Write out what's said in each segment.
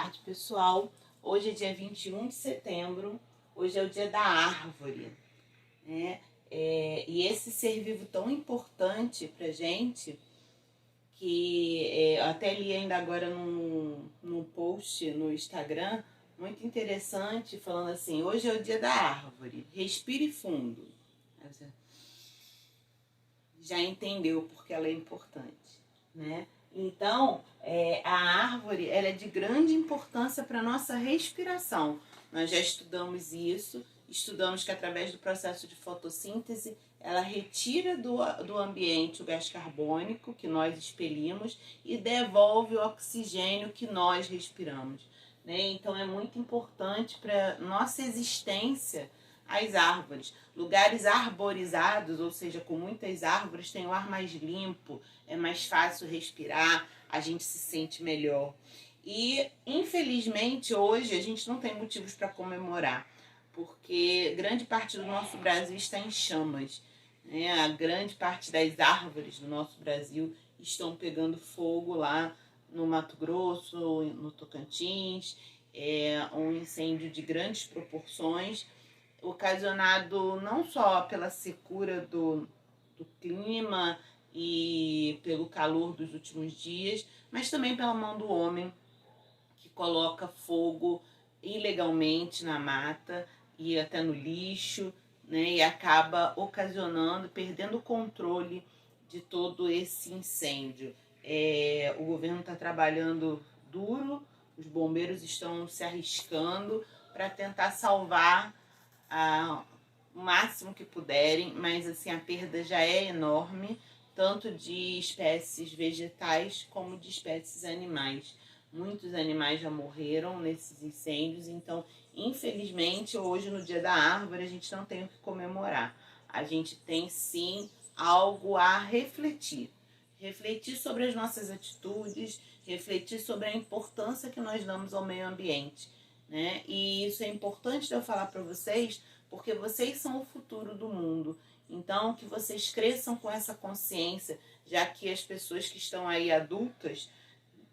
tarde, pessoal. Hoje é dia 21 de setembro, hoje é o dia da árvore, né? E esse ser vivo tão importante pra gente, que eu até li ainda agora num post no Instagram, muito interessante, falando assim, hoje é o dia da árvore, respire fundo. Você já entendeu porque ela é importante, né? Então, a árvore ela é de grande importância para a nossa respiração. Nós já estudamos isso, estudamos que através do processo de fotossíntese, ela retira do ambiente o gás carbônico que nós expelimos e devolve o oxigênio que nós respiramos, né? Então, é muito importante para nossa existência as árvores. Lugares arborizados, ou seja, com muitas árvores, tem o ar mais limpo, é mais fácil respirar, a gente se sente melhor. E, infelizmente, hoje a gente não tem motivos para comemorar, porque grande parte do nosso Brasil está em chamas, né? A grande parte das árvores do nosso Brasil estão pegando fogo lá no Mato Grosso, no Tocantins, um incêndio de grandes proporções, ocasionado não só pela secura do clima e pelo calor dos últimos dias, mas também pela mão do homem, que coloca fogo ilegalmente na mata e até no lixo, né, e acaba ocasionando, perdendo o controle de todo esse incêndio. O governo está trabalhando duro, os bombeiros estão se arriscando para tentar salvar o máximo que puderem, mas assim, a perda já é enorme, tanto de espécies vegetais como de espécies animais. Muitos animais já morreram nesses incêndios, então, infelizmente, hoje no Dia da Árvore, a gente não tem o que comemorar. A gente tem, sim, algo a refletir. Refletir sobre as nossas atitudes, refletir sobre a importância que nós damos ao meio ambiente, né? E isso é importante de eu falar para vocês, porque vocês são o futuro do mundo. Então, que vocês cresçam com essa consciência, já que as pessoas que estão aí adultas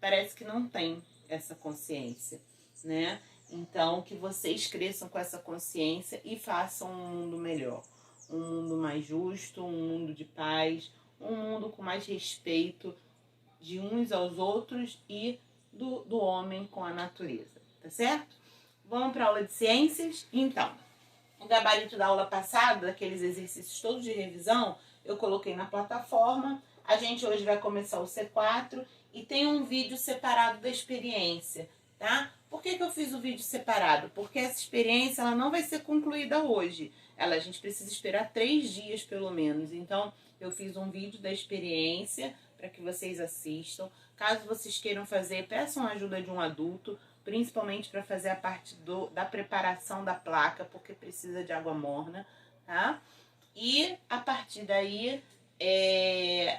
parece que não têm essa consciência, né? Então, que vocês cresçam com essa consciência e façam um mundo melhor. Um mundo mais justo, um mundo de paz, um mundo com mais respeito de uns aos outros e do homem com a natureza, tá certo? Vamos para a aula de ciências? Então, o gabarito da aula passada, aqueles exercícios todos de revisão, eu coloquei na plataforma. A gente hoje vai começar o C4 e tem um vídeo separado da experiência, tá? Por que eu fiz o vídeo separado? Porque essa experiência ela não vai ser concluída hoje. A gente precisa esperar 3 dias pelo menos. Então, eu fiz um vídeo da experiência para que vocês assistam. Caso vocês queiram fazer, peçam a ajuda de um adulto, principalmente para fazer a parte da preparação da placa, porque precisa de água morna, tá? E a partir daí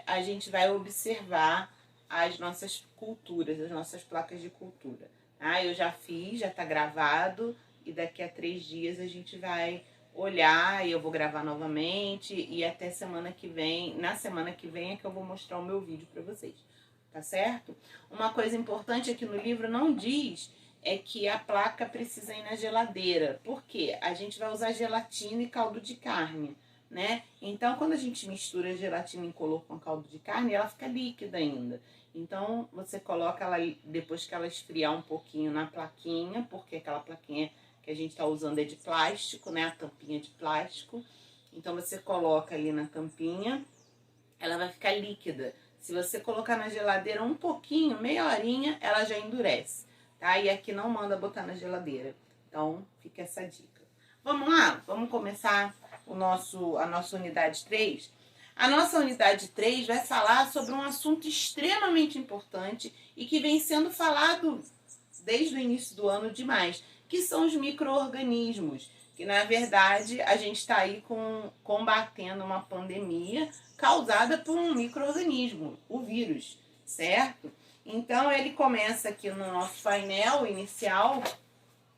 a gente vai observar as nossas culturas, as nossas placas de cultura. Tá? Eu já fiz, já está gravado, e daqui a 3 dias a gente vai olhar e eu vou gravar novamente, e até semana que vem, na semana que vem é que eu vou mostrar o meu vídeo para vocês, tá certo? Uma coisa importante aqui no livro não diz que a placa precisa ir na geladeira. Por quê? A gente vai usar gelatina e caldo de carne, né? Então, quando a gente mistura gelatina incolor com caldo de carne, ela fica líquida ainda. Então, você coloca ela, depois que ela esfriar um pouquinho, na plaquinha, porque aquela plaquinha que a gente está usando é de plástico, né? A tampinha de plástico. Então, você coloca ali na tampinha, ela vai ficar líquida. Se você colocar na geladeira um pouquinho, meia horinha, ela já endurece, tá? E aqui não manda botar na geladeira. Então, fica essa dica. Vamos lá? Vamos começar a nossa unidade 3? A nossa unidade 3 vai falar sobre um assunto extremamente importante e que vem sendo falado desde o início do ano demais, que são os micro-organismos, que na verdade a gente está aí combatendo uma pandemia causada por um micro-organismo, o vírus, certo? Então ele começa aqui no nosso painel inicial,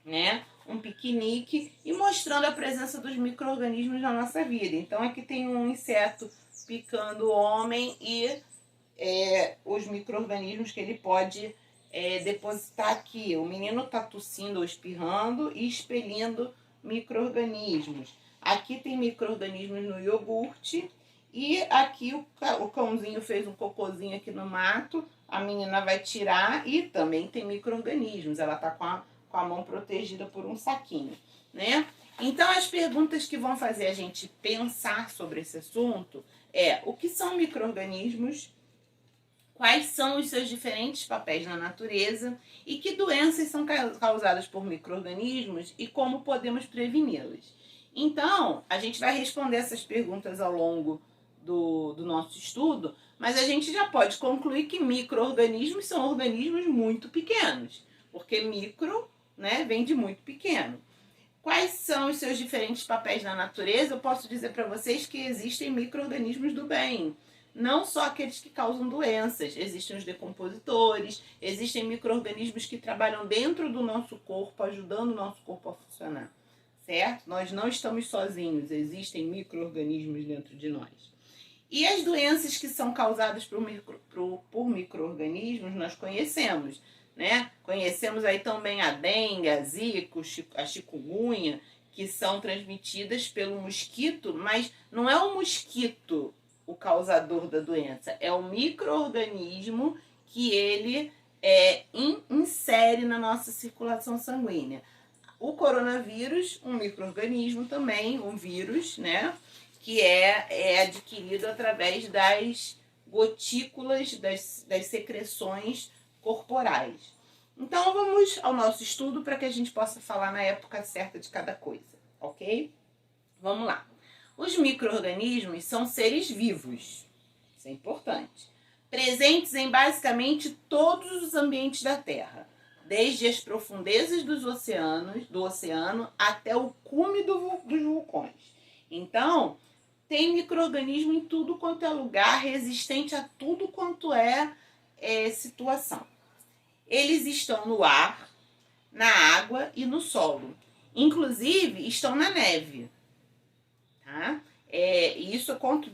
né, um piquenique e mostrando a presença dos micro-organismos na nossa vida. Então aqui tem um inseto picando o homem e os micro-organismos que ele pode depositar aqui. O menino está tossindo ou espirrando e expelindo micro-organismos. Aqui tem micro-organismos no iogurte. E aqui o cãozinho fez um cocôzinho aqui no mato. A menina vai tirar e também tem micro-organismos. Ela está com a mão protegida por um saquinho, né? Então, as perguntas que vão fazer a gente pensar sobre esse assunto o que são micro-organismos, quais são os seus diferentes papéis na natureza e que doenças são causadas por micro-organismos e como podemos preveni-las. Então, a gente vai responder essas perguntas ao longo do nosso estudo, mas a gente já pode concluir que micro-organismos são organismos muito pequenos, porque micro, né, vem de muito pequeno. Quais são os seus diferentes papéis na natureza? Eu posso dizer para vocês que existem micro-organismos do bem. Não só aqueles que causam doenças. Existem os decompositores, existem micro-organismos que trabalham dentro do nosso corpo, ajudando o nosso corpo a funcionar. Certo? Nós não estamos sozinhos, existem micro-organismos dentro de nós. E as doenças que são causadas por micro-organismos nós conhecemos. Né? Conhecemos aí também a dengue, a zika, a chikungunya, que são transmitidas pelo mosquito, mas não é o mosquito o causador da doença, é o micro-organismo que ele insere na nossa circulação sanguínea. O coronavírus, um micro-organismo também, um vírus, né? Que é adquirido através das gotículas, das secreções corporais. Então, vamos ao nosso estudo para que a gente possa falar na época certa de cada coisa, ok? Vamos lá. Os micro-organismos são seres vivos, isso é importante, presentes em basicamente todos os ambientes da Terra, desde as profundezas do oceano até o cume dos vulcões. Então, tem micro-organismo em tudo quanto é lugar, resistente a tudo quanto é situação. Eles estão no ar, na água e no solo. Inclusive, estão na neve. Tá? Isso eu conto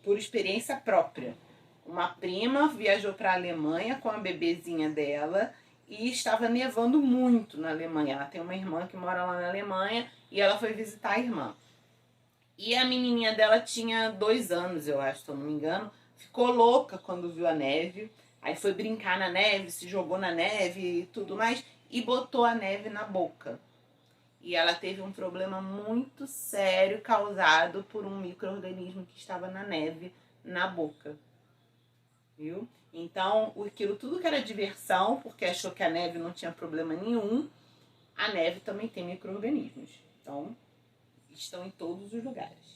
por experiência própria. Uma prima viajou para a Alemanha com a bebezinha dela e estava nevando muito na Alemanha. Ela tem uma irmã que mora lá na Alemanha e ela foi visitar a irmã. E a menininha dela tinha 2 anos, eu acho, se eu não me engano. Ficou louca quando viu a neve. Aí foi brincar na neve, se jogou na neve e tudo mais. E botou a neve na boca. E ela teve um problema muito sério causado por um micro-organismo que estava na neve na boca. Viu? Então, aquilo tudo que era diversão, porque achou que a neve não tinha problema nenhum, a neve também tem micro-organismos. Então, estão em todos os lugares.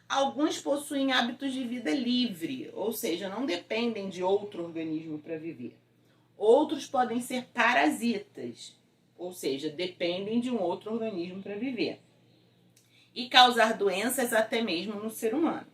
Alguns possuem hábitos de vida livre, ou seja, não dependem de outro organismo para viver. Outros podem ser parasitas, ou seja, dependem de um outro organismo para viver. E causar doenças até mesmo no ser humano.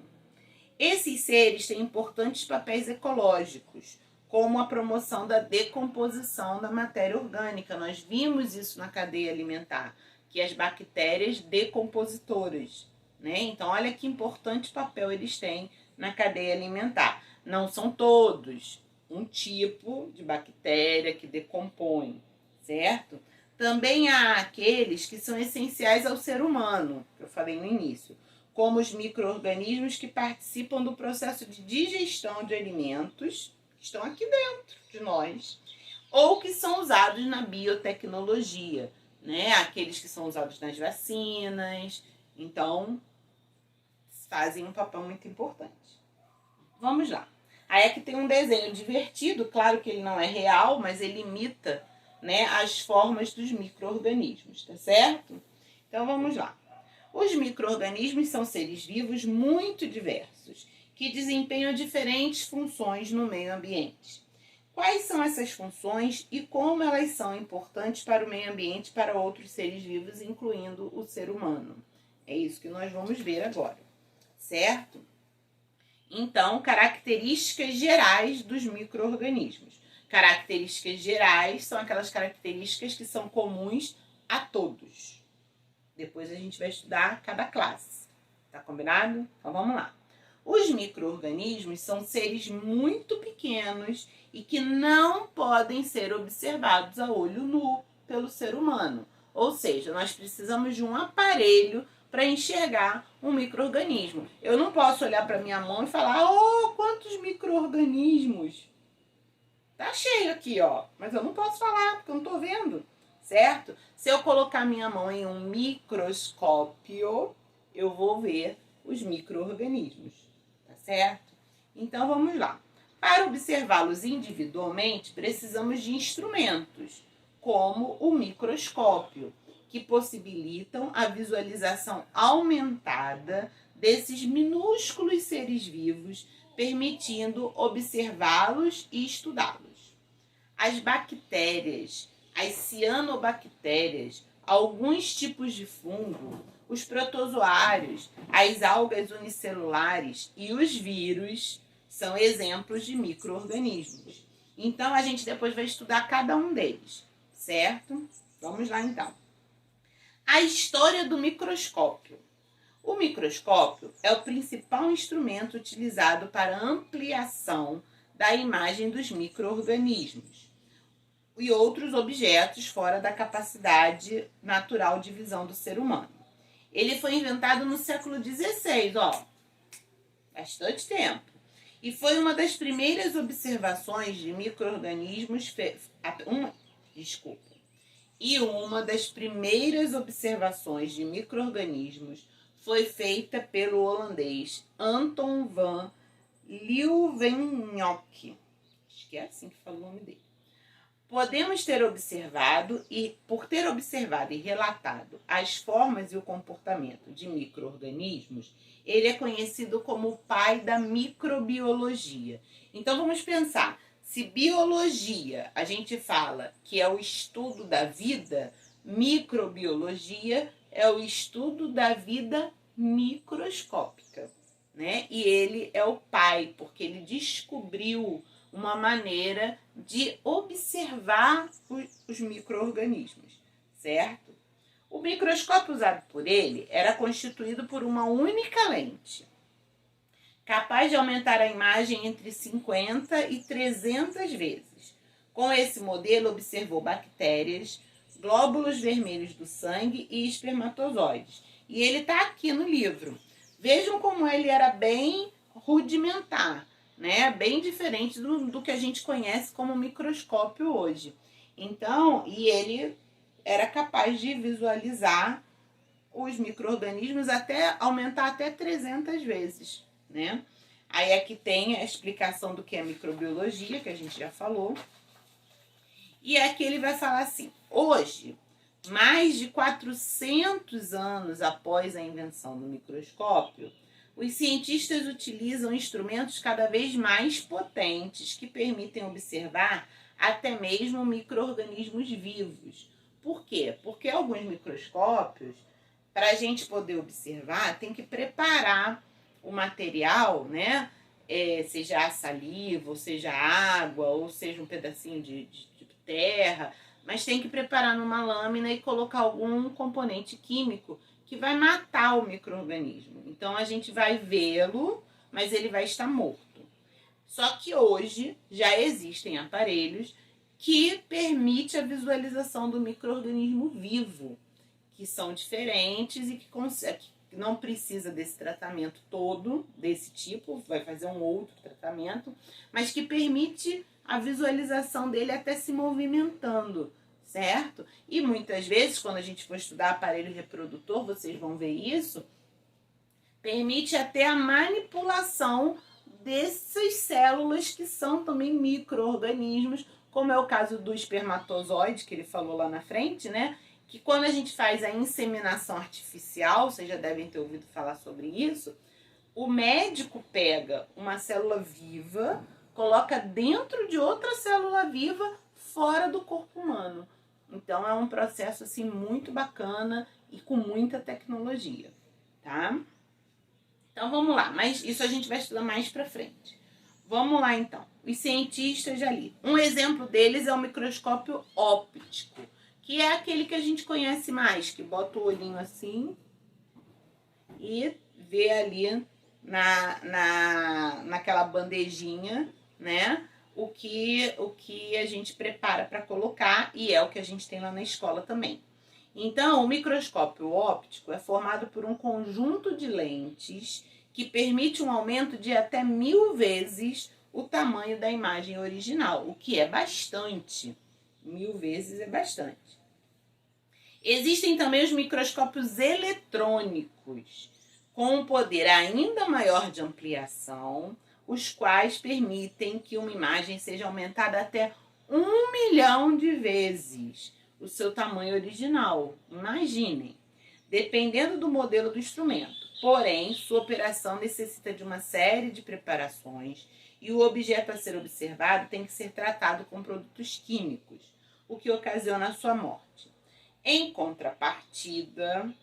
Esses seres têm importantes papéis ecológicos, como a promoção da decomposição da matéria orgânica. Nós vimos isso na cadeia alimentar, que as bactérias decompositoras. Né? Então, olha que importante papel eles têm na cadeia alimentar. Não são todos um tipo de bactéria que decompõe, certo? Também há aqueles que são essenciais ao ser humano, que eu falei no início, como os micro-organismos que participam do processo de digestão de alimentos, que estão aqui dentro de nós, ou que são usados na biotecnologia, né? Aqueles que são usados nas vacinas. Então, fazem um papel muito importante. Vamos lá. Aí aqui tem um desenho divertido, claro que ele não é real, mas ele imita, né, as formas dos micro-organismos, tá certo? Então vamos lá. Os micro-organismos são seres vivos muito diversos, que desempenham diferentes funções no meio ambiente. Quais são essas funções e como elas são importantes para o meio ambiente e para outros seres vivos, incluindo o ser humano? É isso que nós vamos ver agora. Certo? Então, características gerais dos micro-organismos. Características gerais são aquelas características que são comuns a todos. Depois a gente vai estudar cada classe. Tá combinado? Então vamos lá. Os micro-organismos são seres muito pequenos e que não podem ser observados a olho nu pelo ser humano. Ou seja, nós precisamos de um aparelho para enxergar um micro-organismo. Eu não posso olhar para minha mão e falar: oh, quantos micro-organismos! Tá cheio aqui, ó. Mas eu não posso falar, porque eu não tô vendo, certo? Se eu colocar minha mão em um microscópio, eu vou ver os micro-organismos, tá certo? Então, vamos lá. Para observá-los individualmente, precisamos de instrumentos, como o microscópio, que possibilitam a visualização aumentada desses minúsculos seres vivos, permitindo observá-los e estudá-los. As bactérias, as cianobactérias, alguns tipos de fungo, os protozoários, as algas unicelulares e os vírus são exemplos de micro-organismos. Então, a gente depois vai estudar cada um deles, certo? Vamos lá, então. A história do microscópio. O microscópio é o principal instrumento utilizado para a ampliação da imagem dos micro-organismos e outros objetos fora da capacidade natural de visão do ser humano. Ele foi inventado no século XVI, ó, bastante tempo. E foi uma das primeiras observações de micro-organismos... uma das primeiras observações de micro-organismos foi feita pelo holandês Anton van Leeuwenhoek. Acho que é assim que fala o nome dele. Podemos ter observado por ter observado e relatado as formas e o comportamento de micro-organismos, ele é conhecido como o pai da microbiologia. Então vamos pensar, se biologia a gente fala que é o estudo da vida, microbiologia é o estudo da vida microscópica, né? E ele é o pai, porque ele descobriu uma maneira de observar os micro-organismos, certo? O microscópio usado por ele era constituído por uma única lente, capaz de aumentar a imagem entre 50 e 300 vezes. Com esse modelo, observou bactérias, glóbulos vermelhos do sangue e espermatozoides. E ele está aqui no livro. Vejam como ele era bem rudimentar, né? Bem diferente do que a gente conhece como microscópio hoje. Então, e ele era capaz de visualizar os micro-organismos até aumentar até 300 vezes, né? Aí aqui tem a explicação do que é microbiologia, que a gente já falou. E aqui ele vai falar assim: hoje, mais de 400 anos após a invenção do microscópio, os cientistas utilizam instrumentos cada vez mais potentes que permitem observar até mesmo micro-organismos vivos. Por quê? Porque alguns microscópios, para a gente poder observar, tem que preparar o material, né? Seja a saliva, ou seja a água, ou seja um pedacinho de terra, mas tem que preparar numa lâmina e colocar algum componente químico que vai matar o micro-organismo. Então, a gente vai vê-lo, mas ele vai estar morto. Só que hoje já existem aparelhos que permitem a visualização do micro-organismo vivo, que são diferentes e que não precisa desse tratamento todo, desse tipo, vai fazer um outro tratamento, mas que permite a visualização dele até se movimentando, certo? E muitas vezes, quando a gente for estudar aparelho reprodutor, vocês vão ver isso, permite até a manipulação dessas células que são também micro-organismos, como é o caso do espermatozoide, que ele falou lá na frente, né? Que quando a gente faz a inseminação artificial, vocês já devem ter ouvido falar sobre isso, o médico pega uma célula viva, coloca dentro de outra célula viva fora do corpo humano. Então, é um processo assim muito bacana e com muita tecnologia, tá? Então, vamos lá. Mas isso a gente vai estudar mais pra frente. Vamos lá, então. Os cientistas já li. Um exemplo deles é o microscópio óptico, que é aquele que a gente conhece mais, que bota o olhinho assim e vê ali naquela bandejinha, né? O que a gente prepara para colocar, e é o que a gente tem lá na escola também. Então, o microscópio óptico é formado por um conjunto de lentes que permite um aumento de até 1000 vezes o tamanho da imagem original, o que é bastante. 1000 vezes é bastante. Existem também os microscópios eletrônicos, com um poder ainda maior de ampliação, os quais permitem que uma imagem seja aumentada até 1 milhão de vezes o seu tamanho original. Imaginem, dependendo do modelo do instrumento. Porém, sua operação necessita de uma série de preparações e o objeto a ser observado tem que ser tratado com produtos químicos, o que ocasiona a sua morte. Em contrapartida,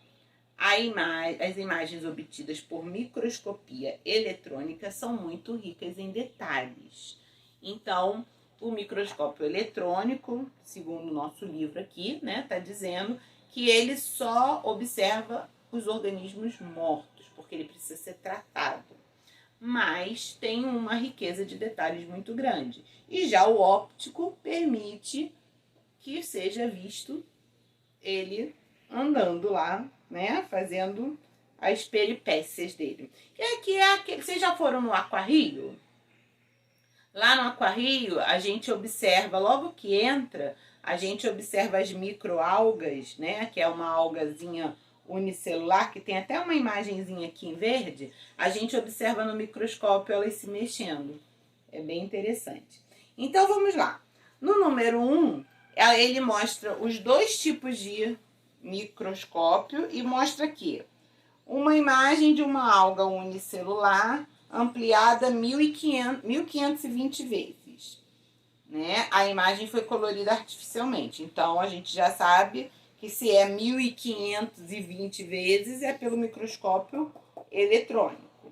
as imagens obtidas por microscopia eletrônica são muito ricas em detalhes. Então, o microscópio eletrônico, segundo o nosso livro aqui, né, está dizendo que ele só observa os organismos mortos, porque ele precisa ser tratado. Mas tem uma riqueza de detalhes muito grande. E já o óptico permite que seja visto ele andando lá, né, fazendo as peripécias dele. Vocês já foram no Aquarrio? Lá no Aquarrio, a gente observa, logo que entra, a gente observa as microalgas, né, que é uma algazinha unicelular, que tem até uma imagenzinha aqui em verde. A gente observa no microscópio elas se mexendo. É bem interessante. Então, vamos lá. No número 1, ele mostra os dois tipos de microscópio e mostra aqui uma imagem de uma alga unicelular ampliada 1520 vezes, né? A imagem foi colorida artificialmente, então a gente já sabe que se é 1520 vezes é pelo microscópio eletrônico.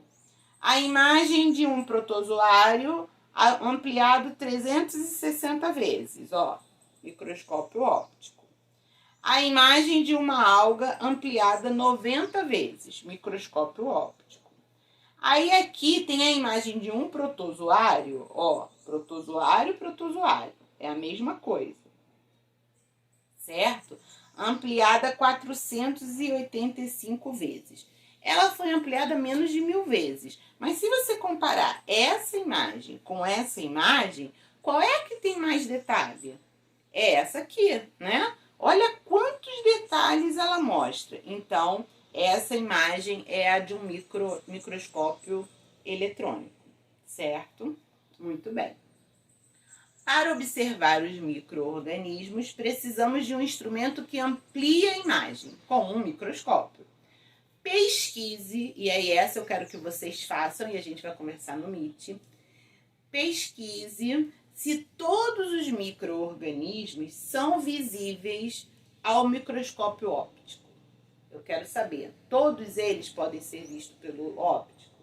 A imagem de um protozoário ampliado 360 vezes, ó, microscópio óptico. A imagem de uma alga ampliada 90 vezes, microscópio óptico. Aí aqui tem a imagem de um protozoário, ó, protozoário, é a mesma coisa, certo? Ampliada 485 vezes. Ela foi ampliada menos de 1000 vezes, mas se você comparar essa imagem com essa imagem, qual é a que tem mais detalhe? É essa aqui, né? Olha quantos detalhes ela mostra. Então, essa imagem é a de um microscópio eletrônico, certo? Muito bem. Para observar os micro-organismos, precisamos de um instrumento que amplie a imagem, como um microscópio. Pesquise, e aí essa eu quero que vocês façam, e a gente vai conversar no Meet. Pesquise se todos os micro-organismos são visíveis ao microscópio óptico. Eu quero saber, todos eles podem ser vistos pelo óptico?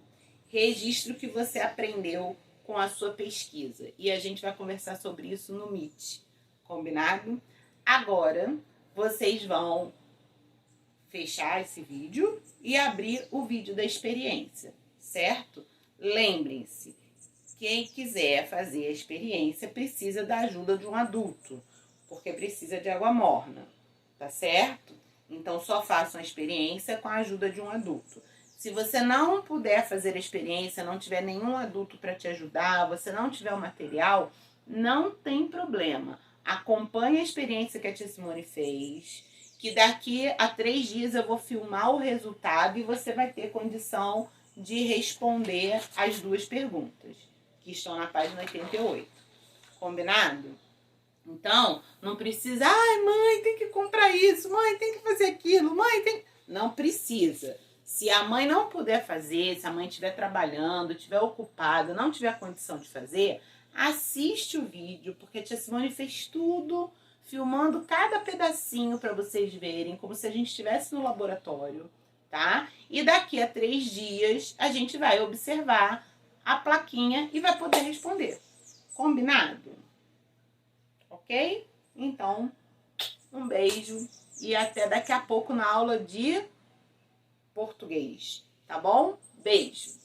Registre o que você aprendeu com a sua pesquisa. E a gente vai conversar sobre isso no Meet. Combinado? Agora, vocês vão fechar esse vídeo e abrir o vídeo da experiência, certo? Lembrem-se, quem quiser fazer a experiência precisa da ajuda de um adulto, porque precisa de água morna, tá certo? Então, só façam a experiência com a ajuda de um adulto. Se você não puder fazer a experiência, não tiver nenhum adulto para te ajudar, você não tiver o material, não tem problema. Acompanhe a experiência que a tia Simone fez, que daqui a 3 dias eu vou filmar o resultado e você vai ter condição de responder as 2 perguntas que estão na página 88. Combinado? Então, não precisa, ai, mãe, tem que comprar isso, mãe, tem que fazer aquilo, mãe, tem... Não precisa. Se a mãe não puder fazer, se a mãe estiver trabalhando, estiver ocupada, não tiver condição de fazer, assiste o vídeo, porque a tia Simone fez tudo, filmando cada pedacinho para vocês verem, como se a gente estivesse no laboratório, tá? E daqui a 3 dias a gente vai observar a plaquinha e vai poder responder. Combinado? Ok? Então, um beijo e até daqui a pouco na aula de português, tá bom? Beijo!